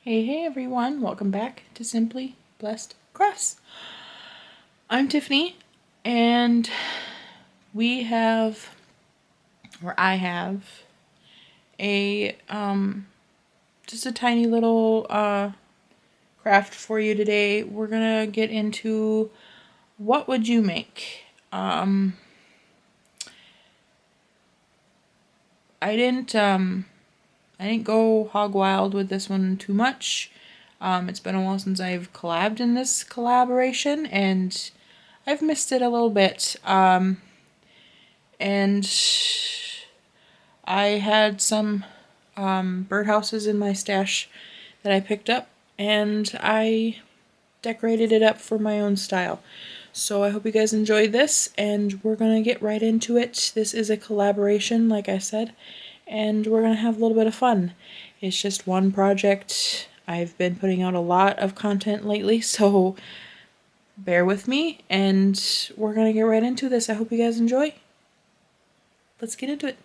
Hey everyone, welcome back to Simply Blessed Crafts. I'm Tiffany, and I have a just a tiny little craft for you today. We're gonna get into what would you make. I didn't go hog wild with this one too much. It's been a while since I've collabed in this collaboration, and I've missed it a little bit. And I had some birdhouses in my stash that I picked up, and I decorated it up for my own style. So I hope you guys enjoyed this, and we're gonna get right into it. This is a collaboration, like I said, and we're gonna have a little bit of fun. It's just one project. I've been putting out a lot of content lately, so bear with me, and we're gonna get right into this. I hope you guys enjoy. Let's get into it.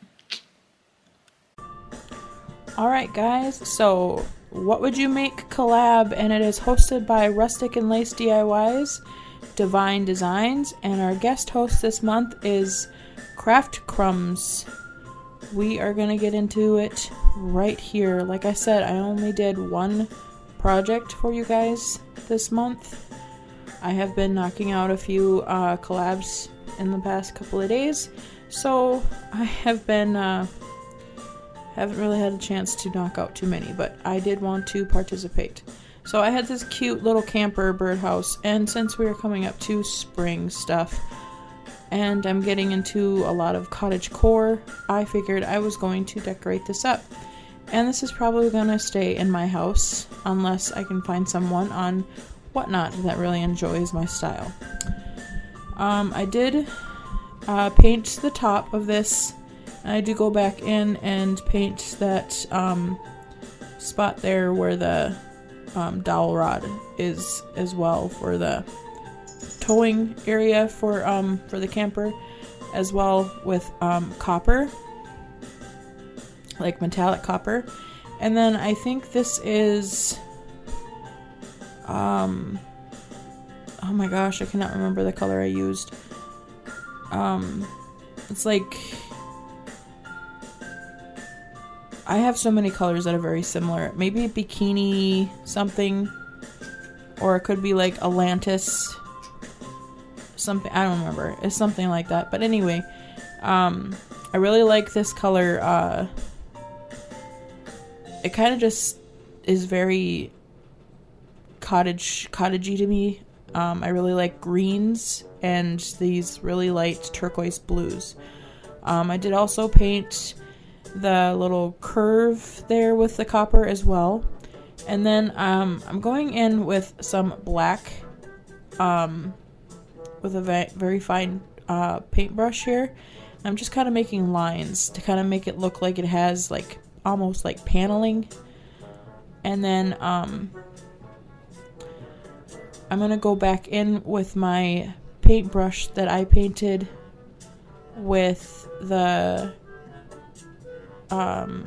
Alright guys, so what would you make collab, and it is hosted by Rustic and Lace DIYs, Divine Designs, and our guest host this month is Craft Crumbs. We are going to get into it right here. Like I said, I only did one project for you guys this month. I have been knocking out a few collabs in the past couple of days, so I have been haven't really had a chance to knock out too many, but I did want to participate. So I had this cute little camper birdhouse, and since we are coming up to spring stuff, and I'm getting into a lot of cottage core, I figured I was going to decorate this up. And this is probably going to stay in my house, unless I can find someone on Whatnot that really enjoys my style. I did paint the top of this. I do go back in and paint that spot there where the dowel rod is as well, for the towing area for the camper, as well with copper, like metallic copper. And then I think this is oh my gosh, I cannot remember the color I used. It's like, I have so many colors that are very similar. Maybe a bikini something, or it could be like Atlantis something. I don't remember. It's something like that. But anyway, I really like this color. It kind of just is very cottagey to me. I really like greens and these really light turquoise blues. I did also paint the little curve there with the copper as well. And then I'm going in with some black with a very fine paintbrush here. I'm just kind of making lines to kind of make it look like it has like almost like paneling. And then I'm gonna go back in with my paintbrush that I painted with the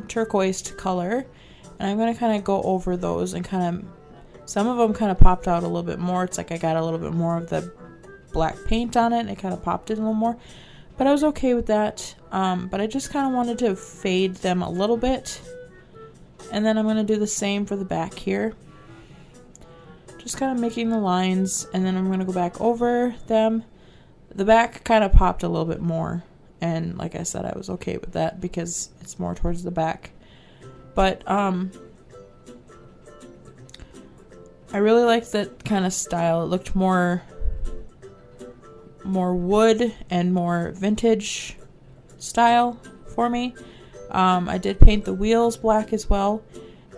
turquoise color, and I'm gonna kind of go over those, and kind of some of them kind of popped out a little bit more. It's like I got a little bit more of the black paint on it, and it kind of popped it a little more, but I was okay with that. But I just kind of wanted to fade them a little bit, and then I'm gonna do the same for the back here, just kind of making the lines, and then I'm gonna go back over them. The back kind of popped a little bit more, and like I said, I was okay with that because it's more towards the back. But I really liked that kind of style. It looked more wood and more vintage style for me. I did paint the wheels black as well.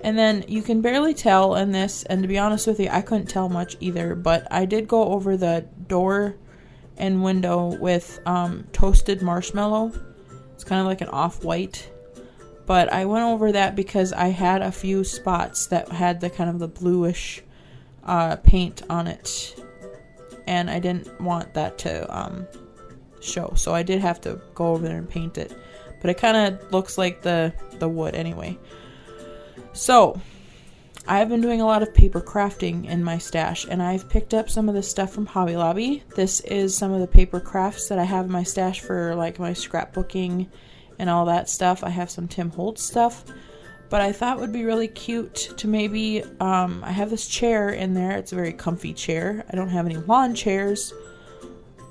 And then you can barely tell in this, and to be honest with you, I couldn't tell much either, but I did go over the door and window with toasted marshmallow. It's kind of like an off-white, but I went over that because I had a few spots that had the kind of the bluish paint on it, and I didn't want that to show, so I did have to go over there and paint it, but it kind of looks like the wood anyway. So I've been doing a lot of paper crafting in my stash, and I've picked up some of this stuff from Hobby Lobby. This is some of the paper crafts that I have in my stash for like my scrapbooking and all that stuff. I have some Tim Holtz stuff, but I thought it would be really cute to maybe, I have this chair in there. It's a very comfy chair. I don't have any lawn chairs,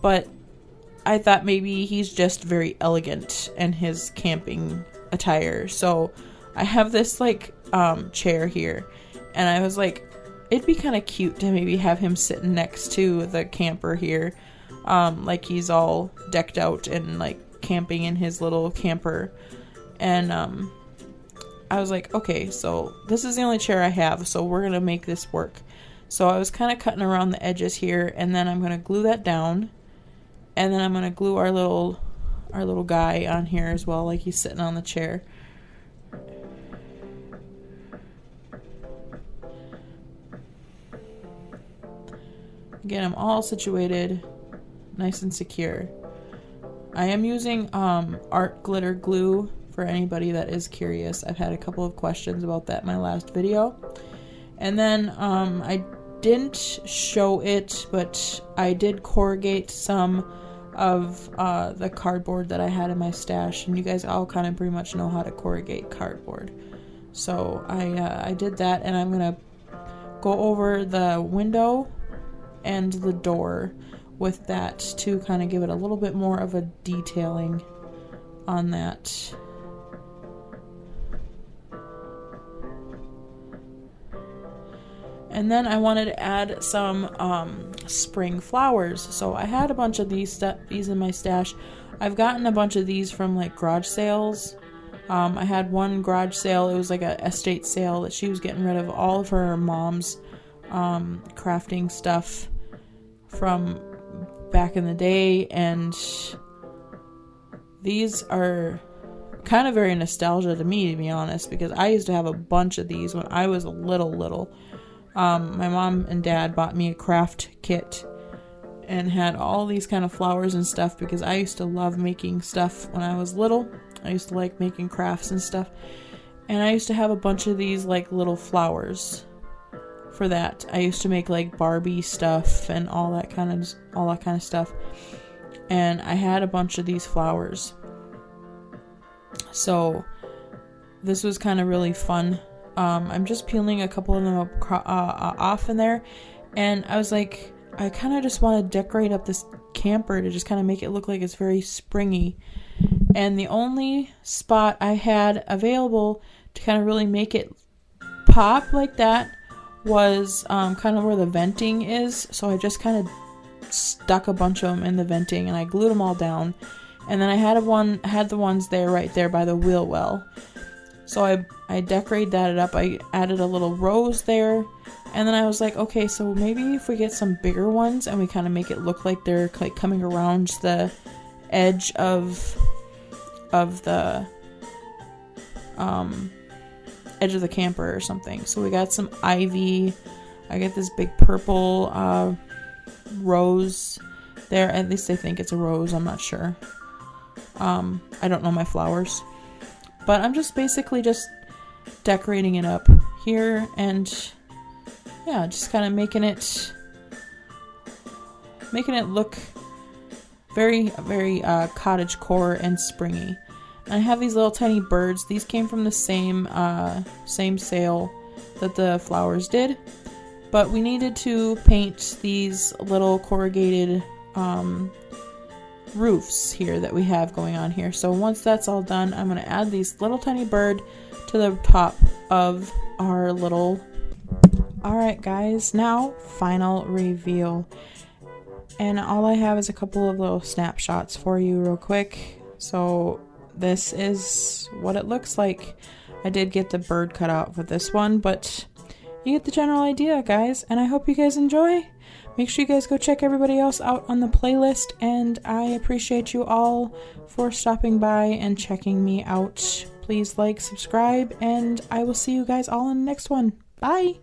but I thought maybe he's just very elegant in his camping attire. So I have this like chair here, and I was like, it'd be kind of cute to maybe have him sitting next to the camper here, like he's all decked out and like camping in his little camper. And I was like, okay, so this is the only chair I have, so we're gonna make this work. So I was kind of cutting around the edges here, and then I'm gonna glue that down, and then I'm gonna glue our little guy on here as well, like he's sitting on the chair. Get them all situated nice and secure. I am using art glitter glue for anybody that is curious. I've had a couple of questions about that in my last video. And then I didn't show it, but I did corrugate some of the cardboard that I had in my stash, and you guys all kind of pretty much know how to corrugate cardboard. So I did that, and I'm gonna go over the window and the door with that to kind of give it a little bit more of a detailing on that. And then I wanted to add some spring flowers. So I had a bunch of these in my stash. I've gotten a bunch of these from like garage sales. I had one garage sale. It was like a estate sale that she was getting rid of all of her mom's crafting stuff from back in the day, and these are kind of very nostalgia to me, to be honest, because I used to have a bunch of these when I was little. My mom and dad bought me a craft kit and had all these kind of flowers and stuff because I used to love making stuff when I was little. I used to like making crafts and stuff, and I used to have a bunch of these like little flowers for that. I used to make like Barbie stuff and all that kind of stuff, and I had a bunch of these flowers, so this was kind of really fun. I'm just peeling a couple of them off in there, and I was like, I kind of just want to decorate up this camper to just kind of make it look like it's very springy. And the only spot I had available to kind of really make it pop like that was kind of where the venting is. So I just kind of stuck a bunch of them in the venting, and I glued them all down. And then I had the ones there right there by the wheel well. So I decorated that up. I added a little rose there, and then I was like, okay, so maybe if we get some bigger ones and we kind of make it look like they're like coming around the edge of the edge of the camper or something. So we got some ivy. I got this big purple rose there. At least I think it's a rose. I'm not sure. I don't know my flowers. But I'm just basically just decorating it up here, and yeah, just kind of making it look very, very cottagecore and springy. And I have these little tiny birds. These came from the same sale that the flowers did, but we needed to paint these little corrugated roofs here that we have going on here. So once that's all done, I'm going to add these little tiny bird to the top of our little... Alright guys, now final reveal. And all I have is a couple of little snapshots for you real quick. So this is what it looks like. I did get the bird cut out for this one, but you get the general idea, guys, and I hope you guys enjoy. Make sure you guys go check everybody else out on the playlist, and I appreciate you all for stopping by and checking me out. Please like, subscribe, and I will see you guys all in the next one. Bye!